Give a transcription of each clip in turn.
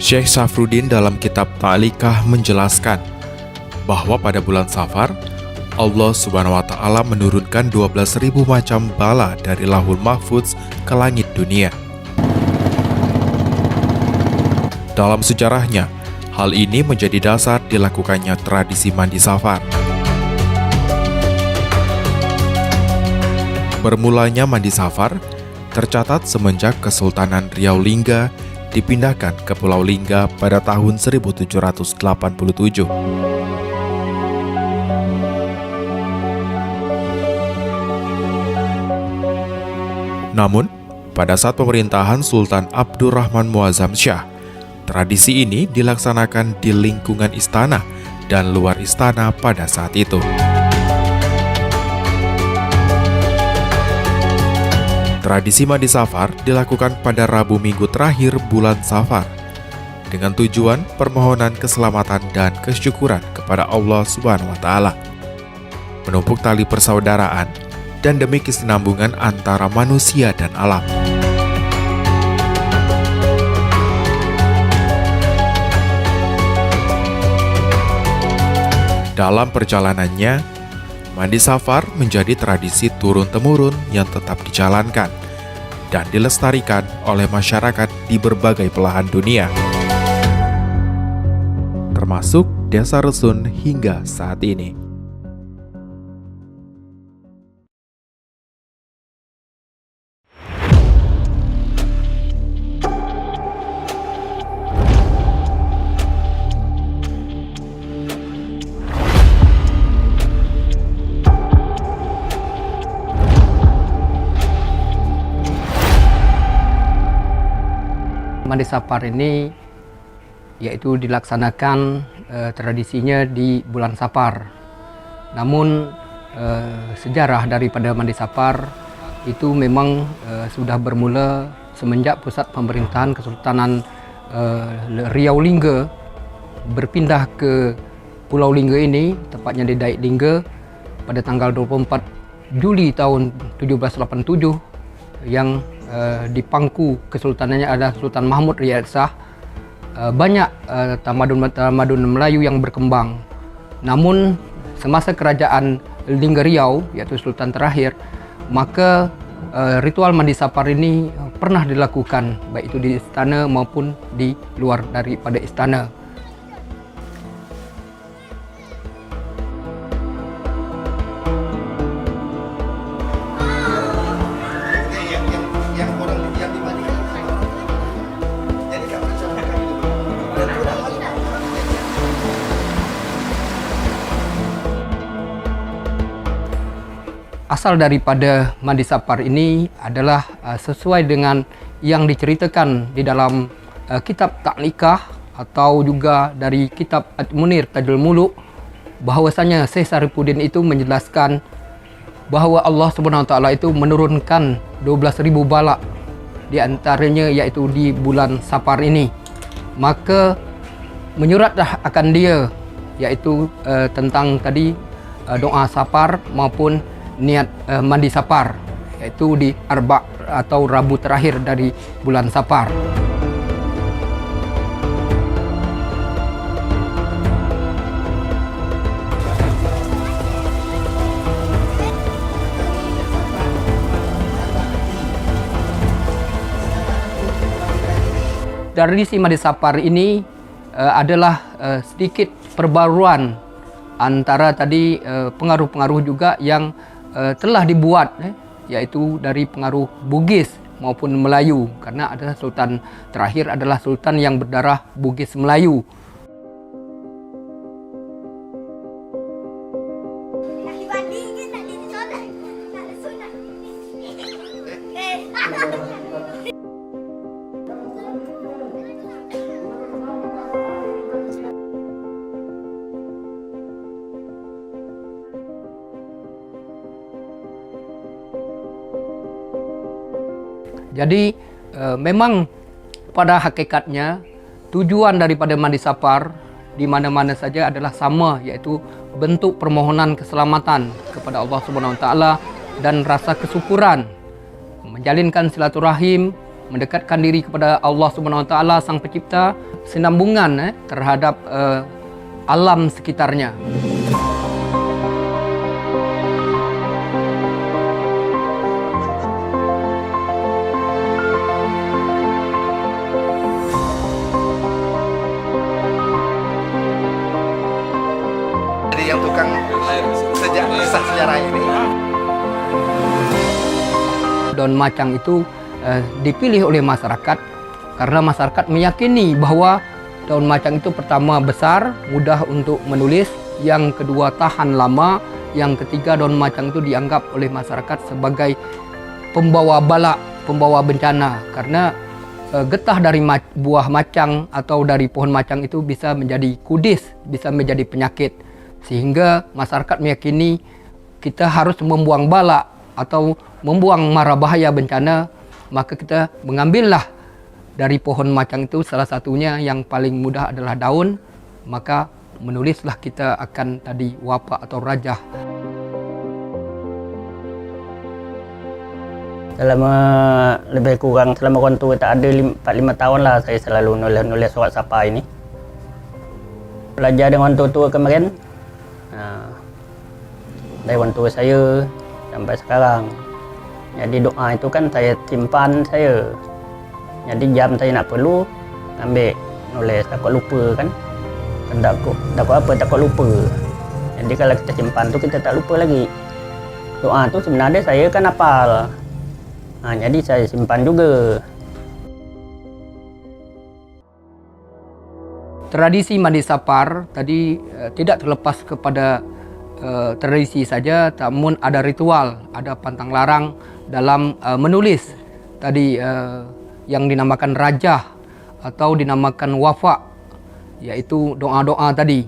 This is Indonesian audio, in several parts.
Syekh Safruddin dalam kitab Ta'likah menjelaskan bahwa pada bulan Safar, Allah Subhanahu wa Ta'ala menurunkan 12.000 macam bala dari Lauhul Mahfudz ke langit dunia. Dalam sejarahnya, hal ini menjadi dasar dilakukannya tradisi mandi Safar. Bermulanya mandi Safar tercatat semenjak Kesultanan Riau Lingga dipindahkan ke Pulau Lingga pada tahun 1787. Namun, pada saat pemerintahan Sultan Abdurrahman Muazzam Shah, tradisi ini dilaksanakan di lingkungan istana dan luar istana pada saat itu. Tradisi mandi Safar dilakukan pada Rabu Minggu terakhir bulan Safar dengan tujuan permohonan keselamatan dan kesyukuran kepada Allah Subhanahu wa Ta'ala, menumpuk tali persaudaraan dan demi kesinambungan antara manusia dan alam. Dalam perjalanannya, mandi Safar menjadi tradisi turun-temurun yang tetap dijalankan dan dilestarikan oleh masyarakat di berbagai belahan dunia, termasuk Desa Resun hingga saat ini. Mandi Safar ini yaitu dilaksanakan tradisinya di bulan Safar. Namun sejarah daripada Mandi Safar itu memang sudah bermula semenjak pusat pemerintahan Kesultanan Riau Lingga berpindah ke Pulau Lingga ini, tepatnya di Daik Lingga pada tanggal 24 Juli tahun 1787 yang di pangku kesultanannya adalah Sultan Mahmud Riyad Shah. Banyak tamadun Melayu yang berkembang. Namun semasa kerajaan Lingga Riau, yaitu Sultan terakhir, maka ritual mandi Safar ini pernah dilakukan baik itu di istana maupun di luar daripada istana. Asal daripada mandi Safar ini adalah sesuai dengan yang diceritakan di dalam kitab Ta'likah atau juga dari kitab At-Munir Tajul Muluk, bahwasanya Syekh Safruddin itu menjelaskan bahawa Allah Subhanahu wa Ta'ala itu menurunkan 12.000 balak di antaranya yaitu di bulan Safar ini. Maka menyuratlah akan dia yaitu tentang tadi doa Safar maupun niat mandi Safar, yaitu di Arba' atau Rabu terakhir dari bulan Safar. Tradisi mandi Safar ini adalah sedikit perbaruan antara tadi pengaruh-pengaruh juga yang telah dibuat, yaitu dari pengaruh Bugis maupun Melayu, karena adalah Sultan terakhir adalah Sultan yang berdarah Bugis Melayu. Jadi memang pada hakikatnya tujuan daripada mandi Safar di mana-mana saja adalah sama, yaitu bentuk permohonan keselamatan kepada Allah Subhanahu wa Ta'ala dan rasa kesyukuran, menjalinkan silaturahim mendekatkan diri kepada Allah Subhanahu Wa Taala Sang Pencipta, sinambungan terhadap alam sekitarnya. Jadi yang tukang kisah sejarah ini, Daun macang itu dipilih oleh masyarakat karena masyarakat meyakini bahwa daun macang itu pertama besar, mudah untuk menulis, yang kedua tahan lama, yang ketiga daun macang itu dianggap oleh masyarakat sebagai pembawa bala, pembawa bencana, karena getah dari buah macang atau dari pohon macang itu bisa menjadi kudis, bisa menjadi penyakit, sehingga masyarakat meyakini kita harus membuang bala atau membuang mara bahaya bencana, maka kita mengambillah dari pohon macang itu, salah satunya yang paling mudah adalah daun, maka menulislah kita akan tadi wabak atau rajah. Selama lebih kurang selama orang tua tak ada 4-5 tahun lah saya selalu nulis surat sapa ini. Belajar dengan orang tua kemarin. Dari orang tua saya sampai sekarang. Jadi doa itu kan saya simpan saya. Jadi jam saya nak perlu ambil nulis, takut lupa kan. Takut apa, takut lupa. Jadi kalau kita simpan tu kita tak lupa lagi. Doa tu sebenarnya saya kan hafal. Jadi saya simpan juga. Tradisi Mandi Sapar tadi tidak terlepas kepada tradisi saja, namun ada ritual, ada pantang larang dalam menulis tadi yang dinamakan rajah atau dinamakan wafa, yaitu doa-doa tadi.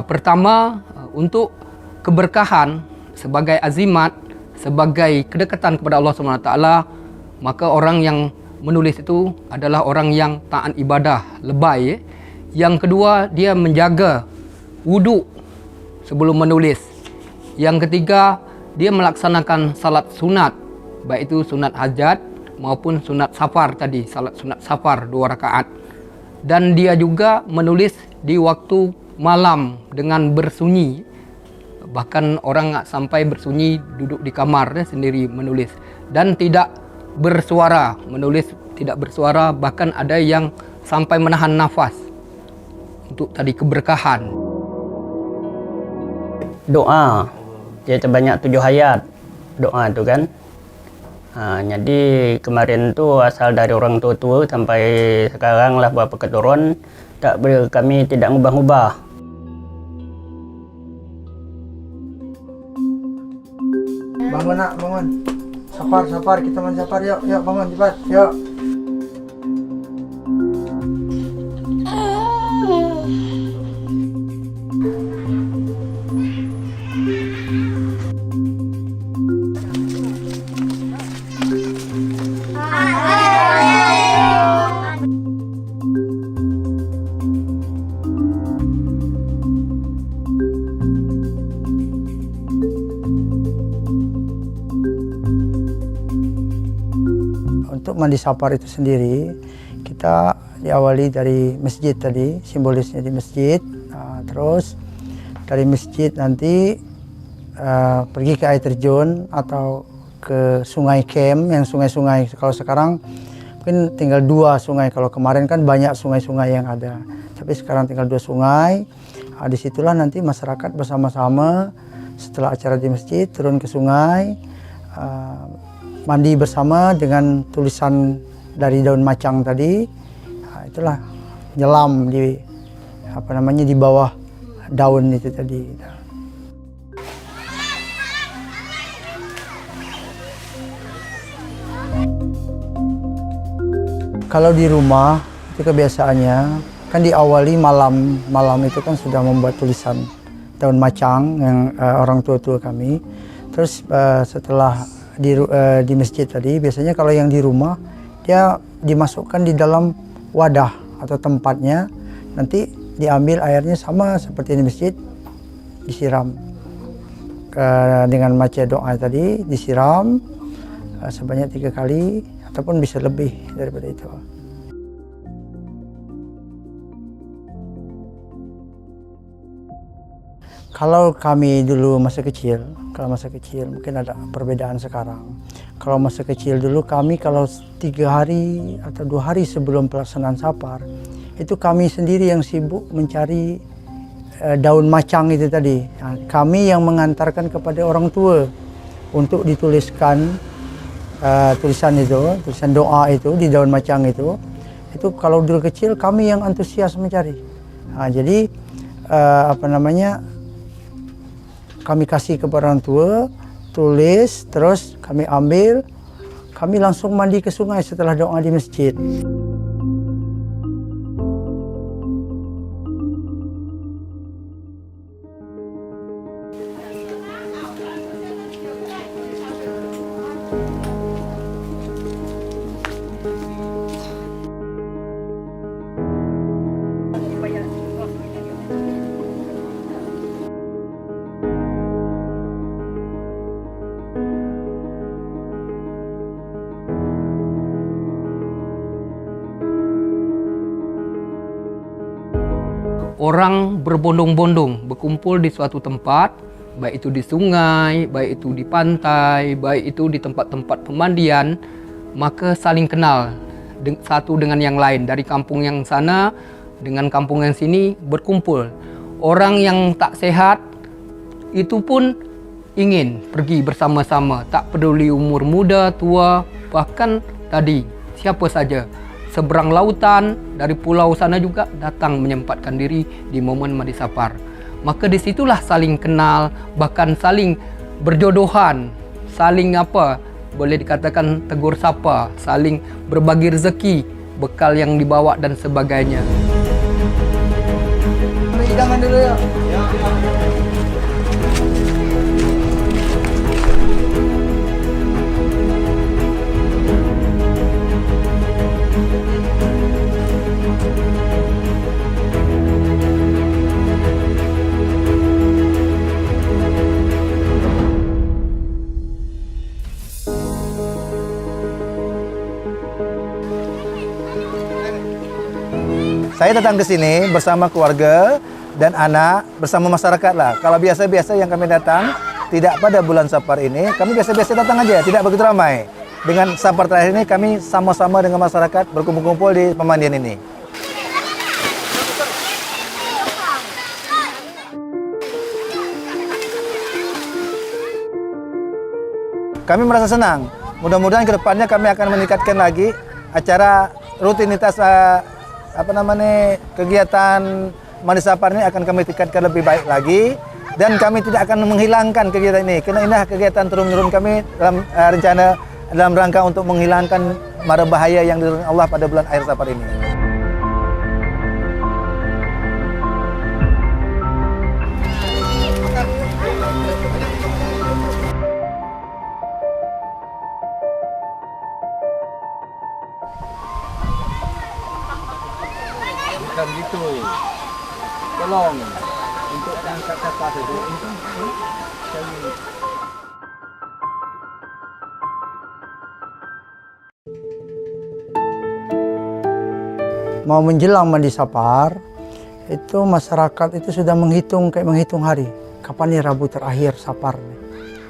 Pertama, untuk keberkahan sebagai azimat, sebagai kedekatan kepada Allah SWT, maka orang yang menulis itu adalah orang yang taat ibadah lebay. Yang kedua, dia menjaga wuduk sebelum menulis. Yang ketiga, dia melaksanakan salat sunat, baik itu sunat hajat maupun sunat safar tadi, salat sunat safar 2 rakaat. Dan dia juga menulis di waktu malam dengan bersunyi. Bahkan orang sampai bersunyi duduk di kamarnya sendiri menulis. Dan tidak bersuara, menulis tidak bersuara, bahkan ada yang sampai menahan nafas untuk tadi keberkahan. Doa, dia terbanyak 7 ayat doa tu kan. Jadi kemarin tu asal dari orang tua sampai sekarang lah beberapa keturun, tak boleh, kami tidak ngubah-ngubah. Bangun nak, bangun. Sapar, kita main sapar, yuk bangun cepat, yuk. Untuk mandi sapar itu sendiri, kita diawali dari masjid tadi, simbolisnya di masjid. Terus dari masjid nanti pergi ke air terjun atau ke sungai Kem, yang sungai-sungai. Kalau sekarang mungkin tinggal 2 sungai, kalau kemarin kan banyak sungai-sungai yang ada. Tapi sekarang tinggal 2 sungai. Disitulah nanti masyarakat bersama-sama setelah acara di masjid turun ke sungai, mandi bersama dengan tulisan dari daun macang tadi. Itulah nyelam di bawah daun itu tadi. Kalau di rumah itu kebiasaannya kan diawali malam itu kan sudah membuat tulisan daun macang yang orang tua kami. Terus setelah di masjid tadi, biasanya kalau yang di rumah dia dimasukkan di dalam wadah atau tempatnya, nanti diambil airnya sama seperti di masjid, disiram dengan baca doa tadi, disiram sebanyak 3 kali ataupun bisa lebih daripada itu. Kalau kami dulu masa kecil mungkin ada perbedaan sekarang. Kalau masa kecil dulu kami kalau 3 hari atau 2 hari sebelum pelaksanaan Sapar, itu kami sendiri yang sibuk mencari daun macang itu tadi. Nah, kami yang mengantarkan kepada orang tua untuk dituliskan tulisan doa itu di daun macang itu. Itu kalau dulu kecil kami yang antusias mencari. Nah, jadi kami kasih kepada orang tua, tulis, terus kami ambil, kami langsung mandi ke sungai setelah doa di masjid. Orang berbondong-bondong berkumpul di suatu tempat, baik itu di sungai, baik itu di pantai, baik itu di tempat-tempat pemandian, maka saling kenal satu dengan yang lain. Dari kampung yang sana dengan kampung yang sini berkumpul. Orang yang tak sehat itu pun ingin pergi bersama-sama, tak peduli umur muda, tua, bahkan tadi siapa saja. Seberang lautan, dari pulau sana juga datang menyempatkan diri di momen Mandi Sapar. Maka disitulah saling kenal, bahkan saling berjodohan, saling boleh dikatakan tegur sapa, saling berbagi rezeki, bekal yang dibawa dan sebagainya. Hidangan dulu ya. Saya datang ke sini bersama keluarga dan anak, bersama masyarakat lah. Kalau biasa-biasa yang kami datang, tidak pada bulan Sapar ini, kami biasa-biasa datang aja, tidak begitu ramai. Dengan Sapar terakhir ini, kami sama-sama dengan masyarakat berkumpul-kumpul di pemandian ini. Kami merasa senang. Mudah-mudahan ke depannya kami akan meningkatkan lagi acara rutinitas kegiatan Mandi Sapar ini akan kami tingkatkan lebih baik lagi, dan kami tidak akan menghilangkan kegiatan ini karena ini kegiatan turun-menurun kami dalam rencana dalam rangka untuk menghilangkan mara bahaya yang diturunkan Allah pada bulan akhir Sapar ini. Bukan gitu. Tolong untuk angkat kapal itu mau menjelang Mandi Sapar, itu masyarakat itu sudah menghitung hari. Kapan nih Rabu terakhir Sapar.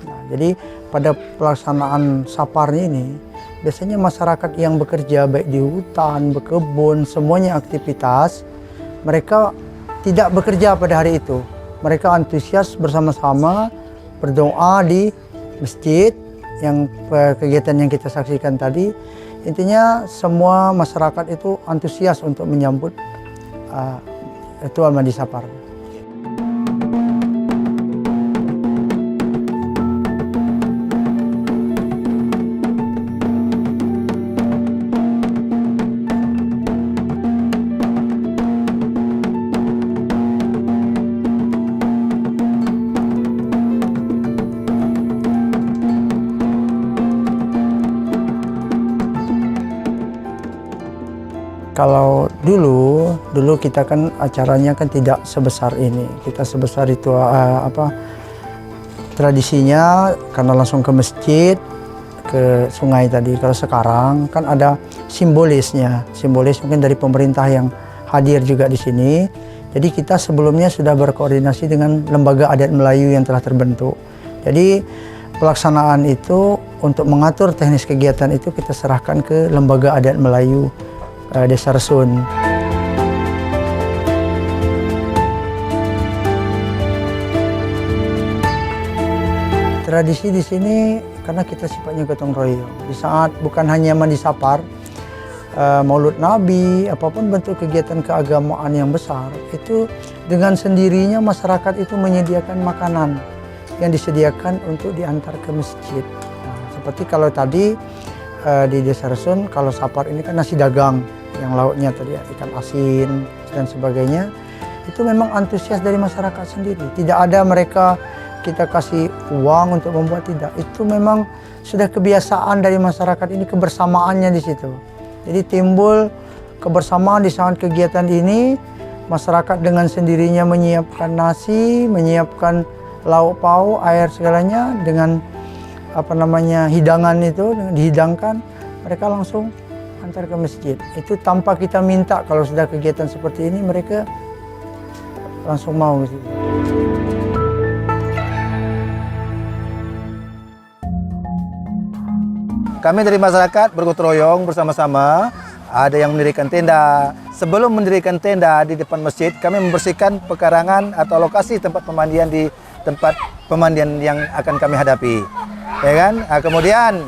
Nah, jadi pada pelaksanaan Sapar ini, biasanya masyarakat yang bekerja baik di hutan, berkebun, semuanya aktivitas, mereka tidak bekerja pada hari itu. Mereka antusias bersama-sama berdoa di masjid, yang kegiatan yang kita saksikan tadi. Intinya semua masyarakat itu antusias untuk menyambut ritual Mandi Sapar. Kalau dulu kita kan acaranya kan tidak sebesar ini. Kita sebesar itu tradisinya karena langsung ke masjid, ke sungai tadi. Kalau sekarang kan ada simbolisnya, simbolis mungkin dari pemerintah yang hadir juga di sini. Jadi kita sebelumnya sudah berkoordinasi dengan lembaga adat Melayu yang telah terbentuk. Jadi pelaksanaan itu untuk mengatur teknis kegiatan itu kita serahkan ke lembaga adat Melayu Desa Resun. Tradisi di sini karena kita sifatnya gotong royong. Di saat bukan hanya mandi sapar, Maulud Nabi, apapun bentuk kegiatan keagamaan yang besar, itu dengan sendirinya masyarakat itu menyediakan makanan yang disediakan untuk diantar ke masjid. Nah, seperti kalau tadi di Desa Resun, kalau sapar ini kan nasi dagang yang lauknya tadi ikan asin dan sebagainya, itu memang antusias dari masyarakat sendiri. Tidak ada mereka kita kasih uang untuk membuat, tidak. Itu memang sudah kebiasaan dari masyarakat ini, kebersamaannya di situ. Jadi timbul kebersamaan di saat kegiatan ini, masyarakat dengan sendirinya menyiapkan nasi, menyiapkan lauk pauk, air segalanya dengan hidangan itu, dengan dihidangkan, mereka langsung antar ke masjid. Itu tanpa kita minta. Kalau sudah kegiatan seperti ini, mereka langsung mau gitu. Kami dari masyarakat bergotong royong bersama-sama, ada yang mendirikan tenda. Sebelum mendirikan tenda di depan masjid, kami membersihkan pekarangan atau lokasi tempat pemandian di tempat pemandian yang akan kami hadapi. Ya kan? Kemudian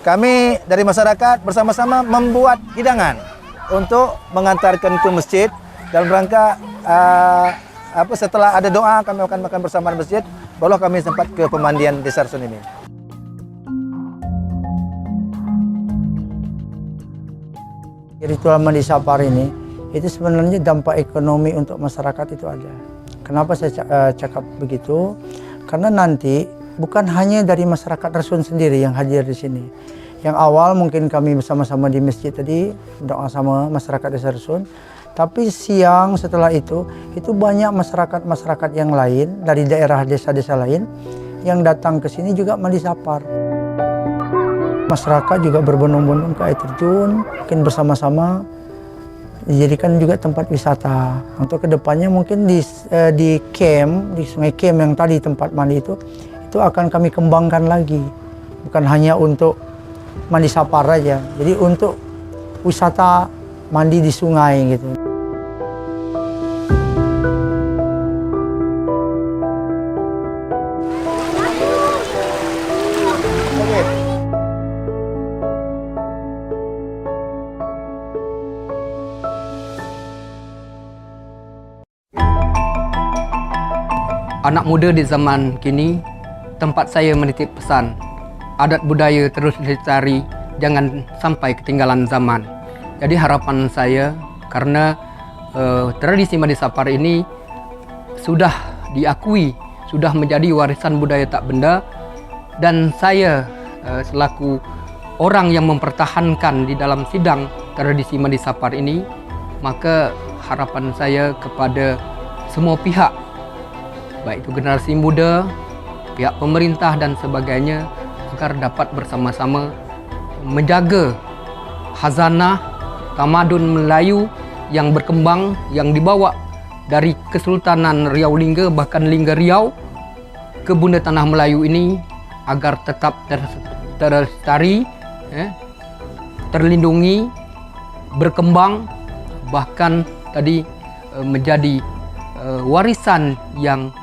kami dari masyarakat bersama-sama membuat hidangan untuk mengantarkan ke masjid dalam rangka setelah ada doa kami akan makan bersama di masjid, baru kami sempat ke pemandian Desa Resun ini. Ritual mandi sapar ini itu sebenarnya dampak ekonomi untuk masyarakat itu ada. Kenapa saya cakap begitu? Karena nanti bukan hanya dari masyarakat Resun sendiri yang hadir di sini. Yang awal mungkin kami bersama-sama di masjid tadi doa sama masyarakat Desa Resun. Tapi siang setelah itu banyak masyarakat yang lain dari daerah desa-desa lain yang datang ke sini juga mandi sapar. Masyarakat juga berbondong-bondong ke air terjun, mungkin bersama-sama dijadikan juga tempat wisata. Untuk kedepannya mungkin di camp, di Sungai Kem yang tadi tempat mandi itu akan kami kembangkan lagi. Bukan hanya untuk mandi sapar aja, jadi untuk wisata mandi di sungai gitu. Anak muda di zaman kini, tempat saya menitip pesan, adat budaya terus dilestari, jangan sampai ketinggalan zaman. Jadi harapan saya, karena tradisi mandi sapar ini sudah diakui, sudah menjadi warisan budaya tak benda, dan saya selaku orang yang mempertahankan di dalam sidang tradisi mandi sapar ini, maka harapan saya kepada semua pihak, baik itu generasi muda, pihak pemerintah dan sebagainya, agar dapat bersama-sama menjaga khazanah tamadun Melayu yang berkembang, yang dibawa dari Kesultanan Riau Lingga, bahkan Lingga Riau ke Bunda Tanah Melayu ini, agar tetap terlestari, terlindungi, berkembang, bahkan tadi menjadi warisan yang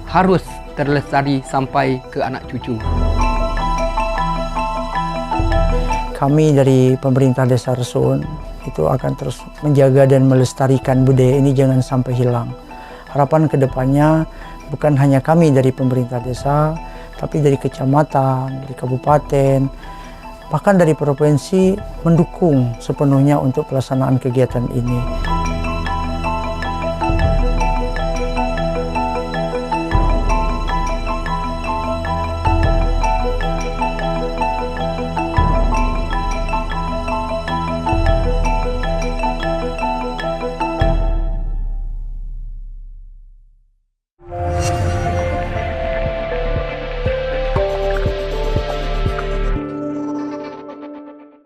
harus terlestari sampai ke anak cucu. Kami dari pemerintah Desa Resun itu akan terus menjaga dan melestarikan budaya ini jangan sampai hilang. Harapan kedepannya bukan hanya kami dari pemerintah desa, tapi dari kecamatan, dari kabupaten, bahkan dari provinsi mendukung sepenuhnya untuk pelaksanaan kegiatan ini.